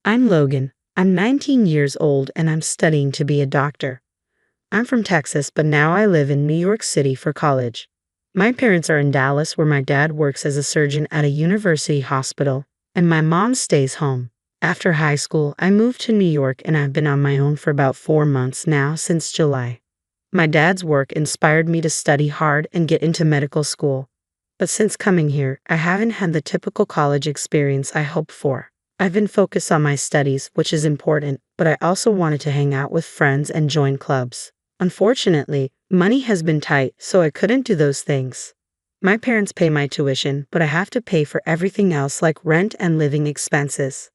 I'm Logan. I'm 19 years old and I'm studying to be a doctor. I'm from Texas, but now I live in New York City for college. My parents are in Dallas, where my dad works as a surgeon at a university hospital, and my mom stays home. After high school, I moved to New York and I've been on my own for about 4 months now, since July. My dad's work inspired me to study hard and get into medical school. But since coming here, I haven't had the typical college experience I hoped for. I've been focused on my studies, which is important, but I also wanted to hang out with friends and join clubs. Unfortunately, money has been tight, so I couldn't do those things. My parents pay my tuition, but I have to pay for everything else like rent and living expenses.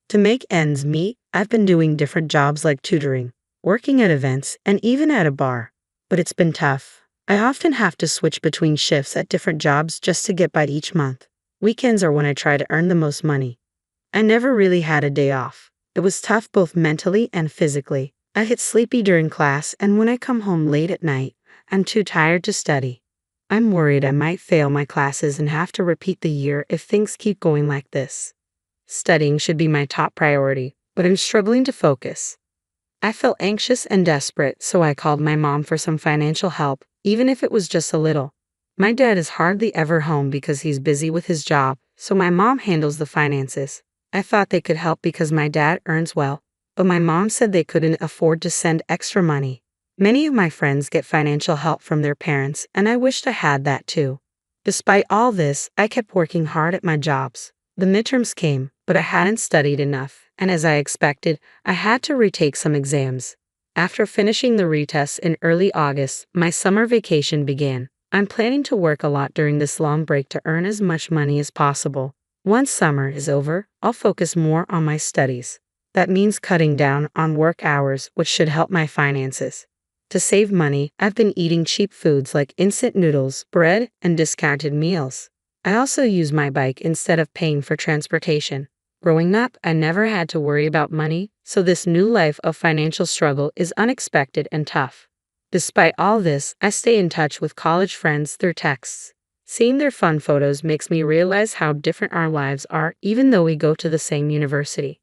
To make ends meet, I've been doing different jobs like tutoring, working at events, and even at a bar. But it's been tough. I often have to switch between shifts at different jobs just to get by each month. Weekends are when I try to earn the most money. I never really had a day off. It was tough both mentally and physically. I get sleepy during class, and when I come home late at night, I'm too tired to study. I'm worried I might fail my classes and have to repeat the year if things keep going like this. Studying should be my top priority, but I'm struggling to focus. I felt anxious and desperate, so I called my mom for some financial help, even if it was just a little. My dad is hardly ever home because he's busy with his job, so my mom handles the finances. I thought they could help because my dad earns well, but my mom said they couldn't afford to send extra money. Many of my friends get financial help from their parents, and I wished I had that too. Despite all this, I kept working hard at my jobs. The midterms came, but I hadn't studied enough, and as I expected, I had to retake some exams. After finishing the retests in early August, my summer vacation began. I'm planning to work a lot during this long break to earn as much money as possible. Once summer is over, I'll focus more on my studies. That means cutting down on work hours, which should help my finances. To save money, I've been eating cheap foods like instant noodles, bread, and discounted meals. I also use my bike instead of paying for transportation. Growing up, I never had to worry about money, so this new life of financial struggle is unexpected and tough. Despite all this, I stay in touch with college friends through texts. Seeing their fun photos makes me realize how different our lives are, even though we go to the same university.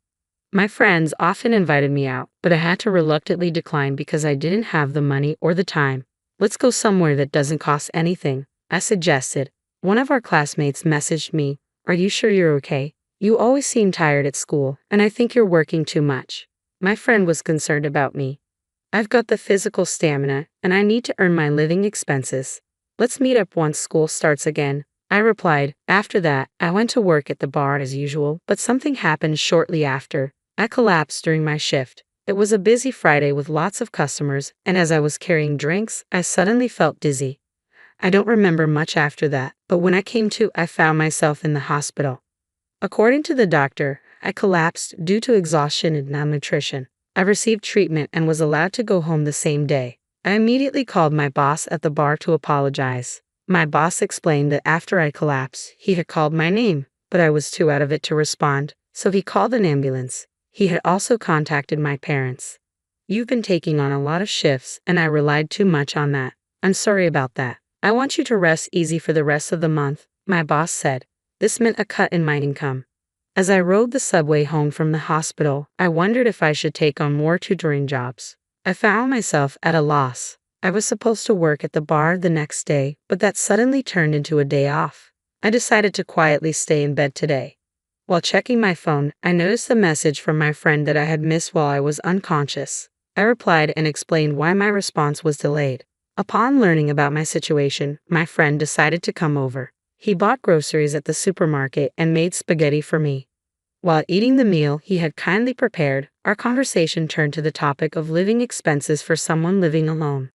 My friends often invited me out, but I had to reluctantly decline because I didn't have the money or the time. Let's go somewhere that doesn't cost anything, I suggested. One of our classmates messaged me, "Are you sure you're okay? You always seem tired at school, and I think you're working too much." My friend was concerned about me. I've got the physical stamina, and I need to earn my living expenses. Let's meet up once school starts again, I replied. After that, I went to work at the bar as usual, but something happened shortly after. I collapsed during my shift. It was a busy Friday with lots of customers, and as I was carrying drinks, I suddenly felt dizzy. I don't remember much after that, but when I came to, I found myself in the hospital. According to the doctor, I collapsed due to exhaustion and malnutrition. I received treatment and was allowed to go home the same day. I immediately called my boss at the bar to apologize. My boss explained that after I collapsed, he had called my name, but I was too out of it to respond, so he called an ambulance. He had also contacted my parents. "You've been taking on a lot of shifts, and I relied too much on that. I'm sorry about that. I want you to rest easy for the rest of the month," my boss said. This meant a cut in my income. As I rode the subway home from the hospital, I wondered if I should take on more tutoring jobs. I found myself at a loss. I was supposed to work at the bar the next day, but that suddenly turned into a day off. I decided to quietly stay in bed today. While checking my phone, I noticed a message from my friend that I had missed while I was unconscious. I replied and explained why my response was delayed. Upon learning about my situation, my friend decided to come over. He bought groceries at the supermarket and made spaghetti for me. While eating the meal he had kindly prepared, our conversation turned to the topic of living expenses for someone living alone.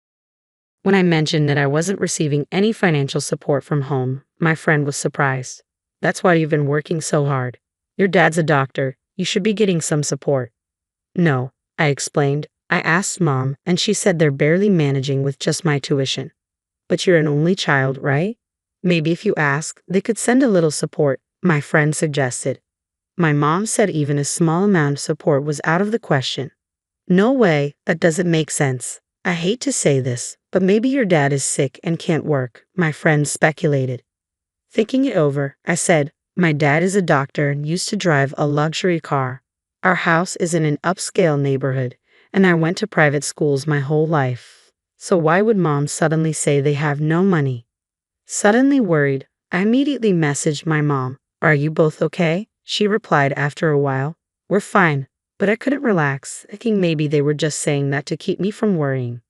When I mentioned that I wasn't receiving any financial support from home, my friend was surprised. "That's why you've been working so hard. Your dad's a doctor. You should be getting some support." "No," I explained. "I asked Mom, and she said they're barely managing with just my tuition." "But you're an only child, right? Maybe if you ask, they could send a little support," my friend suggested. My mom said even a small amount of support was out of the question. "No way, that doesn't make sense. I hate to say this, but maybe your dad is sick and can't work," my friend speculated. Thinking it over, I said, "My dad is a doctor and used to drive a luxury car. Our house is in an upscale neighborhood, and I went to private schools my whole life. So why would mom suddenly say they have no money? Suddenly worried, I immediately messaged my mom. Are you both okay? She replied after a while. We're fine, but I couldn't relax, thinking maybe they were just saying that to keep me from worrying.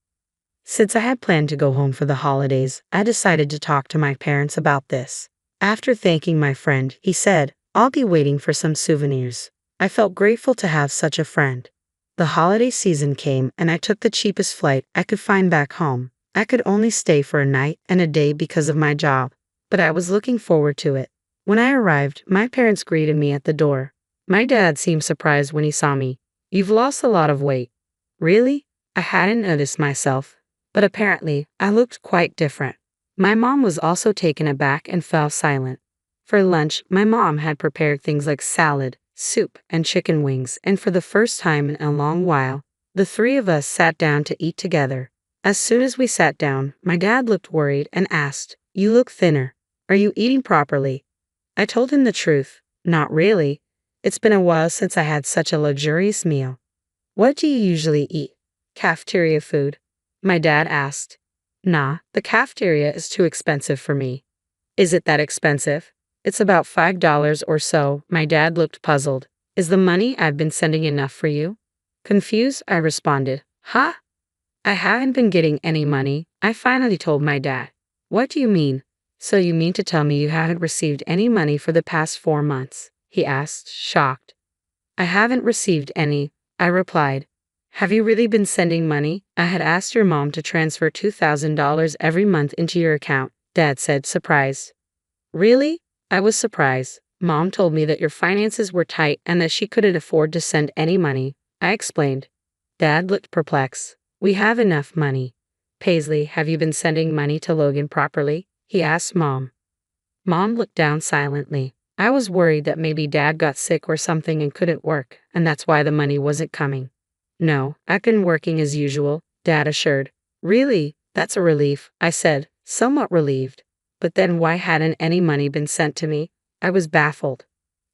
Since I had planned to go home for the holidays, I decided to talk to my parents about this. After thanking my friend, he said, I'll be waiting for some souvenirs. I felt grateful to have such a friend. The holiday season came and I took the cheapest flight I could find back home. I could only stay for a night and a day because of my job, but I was looking forward to it. When I arrived, my parents greeted me at the door. My dad seemed surprised when he saw me. You've lost a lot of weight. Really? I hadn't noticed myself, but apparently I looked quite different. My mom was also taken aback and fell silent. For lunch, my mom had prepared things like salad, soup, and chicken wings, and for the first time in a long while, the three of us sat down to eat together. As soon as we sat down, my dad looked worried and asked, You look thinner. Are you eating properly? I told him the truth. Not really. It's been a while since I had such a luxurious meal. What do you usually eat? Cafeteria food? My dad asked. Nah, the cafeteria is too expensive for me. Is it that expensive? It's about $5 or so. My dad looked puzzled. Is the money I've been sending enough for you? Confused, I responded. Huh? I haven't been getting any money. I finally told my dad. What do you mean? So you mean to tell me you haven't received any money for the past 4 months? He asked, shocked. I haven't received any, I replied. Have you really been sending money? I had asked your mom to transfer $2,000 every month into your account, Dad said, surprised. Really? I was surprised. Mom told me that your finances were tight and that she couldn't afford to send any money. I explained. Dad looked perplexed. We have enough money. Paisley, have you been sending money to Logan properly? He asked Mom. Mom looked down silently. I was worried that maybe Dad got sick or something and couldn't work, and that's why the money wasn't coming. No, I've been working as usual, Dad assured. Really? That's a relief, I said, somewhat relieved. But then why hadn't any money been sent to me? I was baffled.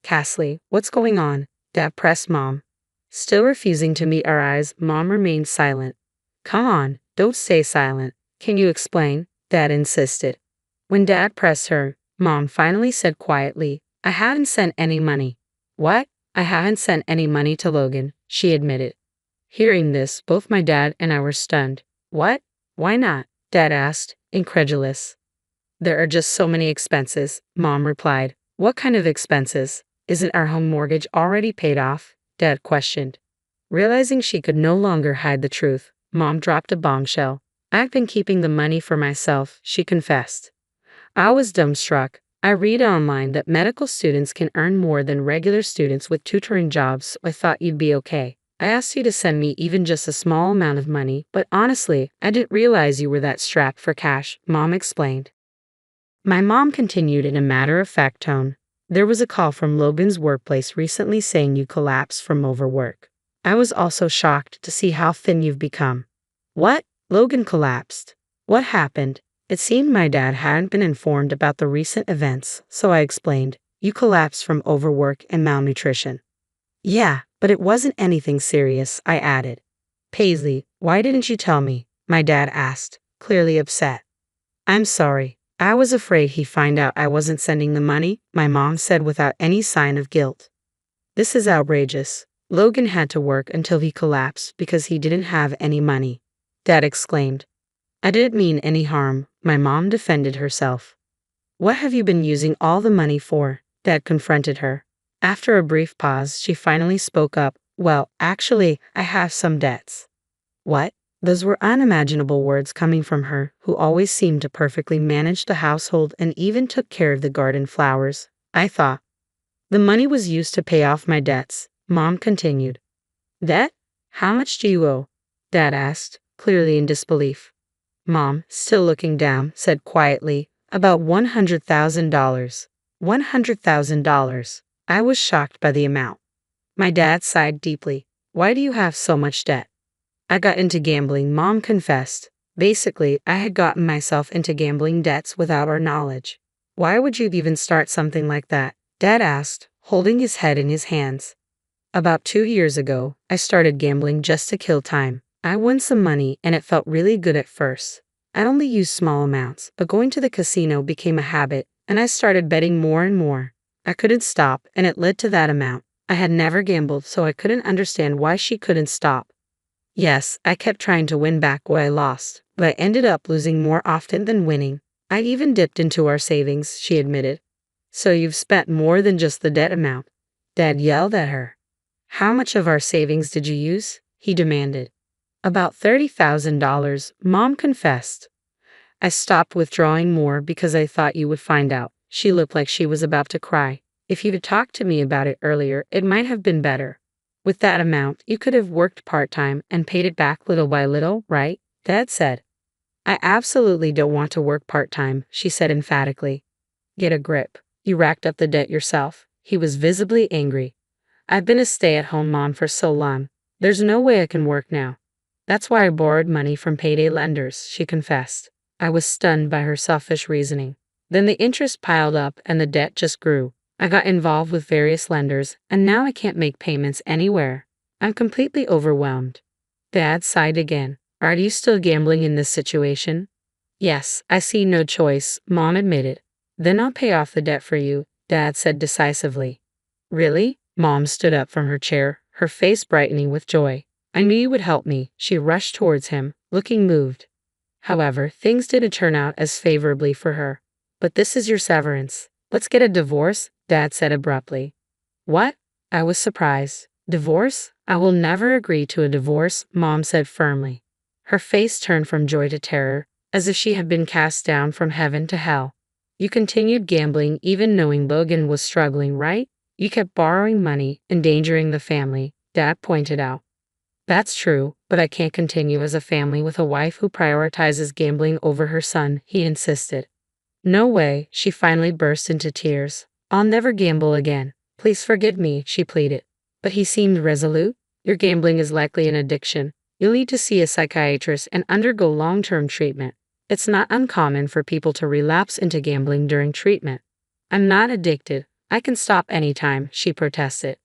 Cassie, what's going on? Dad pressed Mom. Still refusing to meet our eyes, Mom remained silent. Come on, don't stay silent. Can you explain? Dad insisted. When Dad pressed her, Mom finally said quietly, I haven't sent any money. What? I haven't sent any money to Logan, she admitted. Hearing this, both my dad and I were stunned. What? Why not? Dad asked, incredulous. There are just so many expenses, Mom replied. What kind of expenses? Isn't our home mortgage already paid off? Dad questioned. Realizing she could no longer hide the truth, Mom dropped a bombshell. I've been keeping the money for myself, she confessed. I was dumbstruck. I read online that medical students can earn more than regular students with tutoring jobs, so I thought you'd be okay. I asked you to send me even just a small amount of money, but honestly, I didn't realize you were that strapped for cash, Mom explained. My mom continued in a matter-of-fact tone. There was a call from Logan's workplace recently saying you collapsed from overwork. I was also shocked to see how thin you've become. What? Logan collapsed. What happened? It seemed my dad hadn't been informed about the recent events, so I explained. You collapsed from overwork and malnutrition. Yeah, but it wasn't anything serious, I added. Paisley, why didn't you tell me? My dad asked, clearly upset. I'm sorry. I was afraid he'd find out I wasn't sending the money, my mom said without any sign of guilt. This is outrageous. Logan had to work until he collapsed because he didn't have any money, Dad exclaimed. I didn't mean any harm, my mom defended herself. What have you been using all the money for? Dad confronted her. After a brief pause, she finally spoke up. Well, actually, I have some debts. What? Those were unimaginable words coming from her, who always seemed to perfectly manage the household and even took care of the garden flowers, I thought. The money was used to pay off my debts, Mom continued. Debt? How much do you owe? Dad asked, clearly in disbelief. Mom, still looking down, said quietly, about $100,000. $100,000. I was shocked by the amount. My dad sighed deeply. Why do you have so much debt? I got into gambling, Mom confessed. Basically, I had gotten myself into gambling debts without our knowledge. Why would you even start something like that? Dad asked, holding his head in his hands. About 2 years ago, I started gambling just to kill time. I won some money and it felt really good at first. I only used small amounts, but going to the casino became a habit, and I started betting more and more. I couldn't stop, and it led to that amount. I had never gambled, so I couldn't understand why she couldn't stop. Yes, I kept trying to win back what I lost, but I ended up losing more often than winning. I even dipped into our savings, she admitted. So you've spent more than just the debt amount? Dad yelled at her. How much of our savings did you use? He demanded. About $30,000, Mom confessed. I stopped withdrawing more because I thought you would find out. She looked like she was about to cry. If you'd talked to me about it earlier, it might have been better. With that amount, you could have worked part-time and paid it back little by little, right? Dad said. I absolutely don't want to work part-time, she said emphatically. Get a grip. You racked up the debt yourself. He was visibly angry. I've been a stay-at-home mom for so long. There's no way I can work now. That's why I borrowed money from payday lenders, she confessed. I was stunned by her selfish reasoning. Then the interest piled up and the debt just grew. I got involved with various lenders, and now I can't make payments anywhere. I'm completely overwhelmed. Dad sighed again. Are you still gambling in this situation? Yes, I see no choice, Mom admitted. Then I'll pay off the debt for you, Dad said decisively. Really? Mom stood up from her chair, her face brightening with joy. I knew you would help me. She rushed towards him, looking moved. However, things didn't turn out as favorably for her. But this is your severance. Let's get a divorce, Dad said abruptly. What? I was surprised. Divorce? I will never agree to a divorce, Mom said firmly. Her face turned from joy to terror, as if she had been cast down from heaven to hell. You continued gambling even knowing Logan was struggling, right? You kept borrowing money, endangering the family, Dad pointed out. That's true, but I can't continue as a family with a wife who prioritizes gambling over her son, he insisted. No way, she finally burst into tears. I'll never gamble again. Please forgive me, she pleaded. But he seemed resolute. Your gambling is likely an addiction. You'll need to see a psychiatrist and undergo long-term treatment. It's not uncommon for people to relapse into gambling during treatment. I'm not addicted. I can stop anytime, she protested.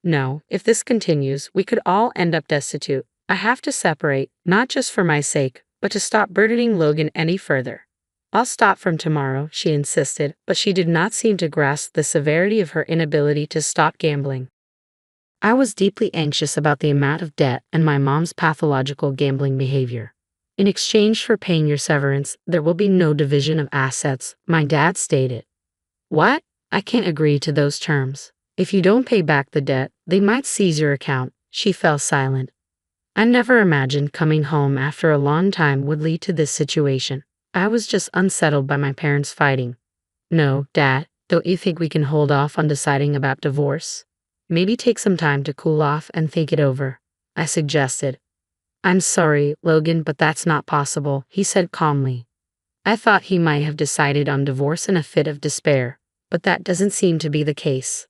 No, if this continues, we could all end up destitute. I have to separate, not just for my sake, but to stop burdening Logan any further. I'll stop from tomorrow, she insisted, but she did not seem to grasp the severity of her inability to stop gambling. I was deeply anxious about the amount of debt and my mom's pathological gambling behavior. In exchange for paying your severance, there will be no division of assets, my dad stated. What? I can't agree to those terms. If you don't pay back the debt, they might seize your account. She fell silent. I never imagined coming home after a long time would lead to this situation. I was just unsettled by my parents fighting. No, Dad, don't you think we can hold off on deciding about divorce? Maybe take some time to cool off and think it over, I suggested. I'm sorry, Logan, but that's not possible, he said calmly. I thought he might have decided on divorce in a fit of despair, but that doesn't seem to be the case.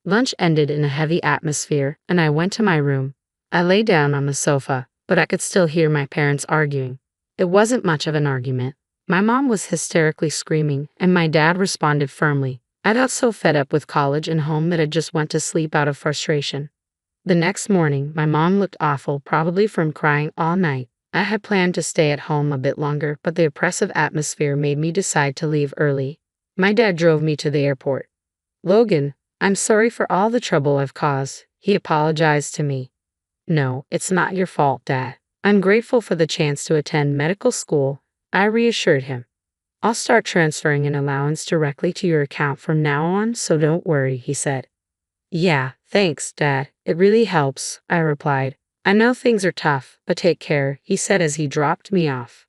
Lunch ended in a heavy atmosphere, and I went to my room. I lay down on the sofa, but I could still hear my parents arguing. It wasn't much of an argument. My mom was hysterically screaming, and my dad responded firmly. I got so fed up with college and home that I just went to sleep out of frustration. The next morning, my mom looked awful, probably from crying all night. I had planned to stay at home a bit longer, but the oppressive atmosphere made me decide to leave early. My dad drove me to the airport. Logan, I'm sorry for all the trouble I've caused, he apologized to me. No, it's not your fault, Dad. I'm grateful for the chance to attend medical school, I reassured him. I'll start transferring an allowance directly to your account from now on, so don't worry, he said. Yeah, thanks, Dad. It really helps, I replied. I know things are tough, but take care, he said as he dropped me off.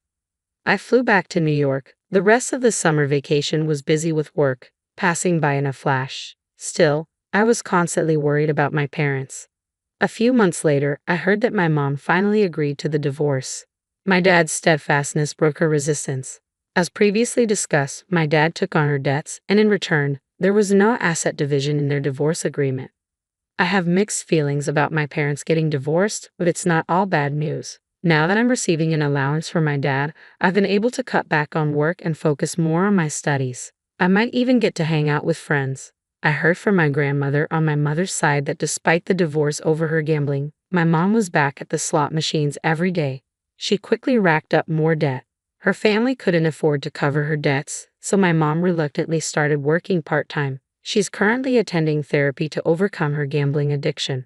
I flew back to New York. The rest of the summer vacation was busy with work, passing by in a flash. Still, I was constantly worried about my parents. A few months later, I heard that my mom finally agreed to the divorce. My dad's steadfastness broke her resistance. As previously discussed, my dad took on her debts, and in return, there was no asset division in their divorce agreement. I have mixed feelings about my parents getting divorced, but it's not all bad news. Now that I'm receiving an allowance from my dad, I've been able to cut back on work and focus more on my studies. I might even get to hang out with friends. I heard from my grandmother on my mother's side that despite the divorce over her gambling, my mom was back at the slot machines every day. She quickly racked up more debt. Her family couldn't afford to cover her debts, so my mom reluctantly started working part-time. She's currently attending therapy to overcome her gambling addiction.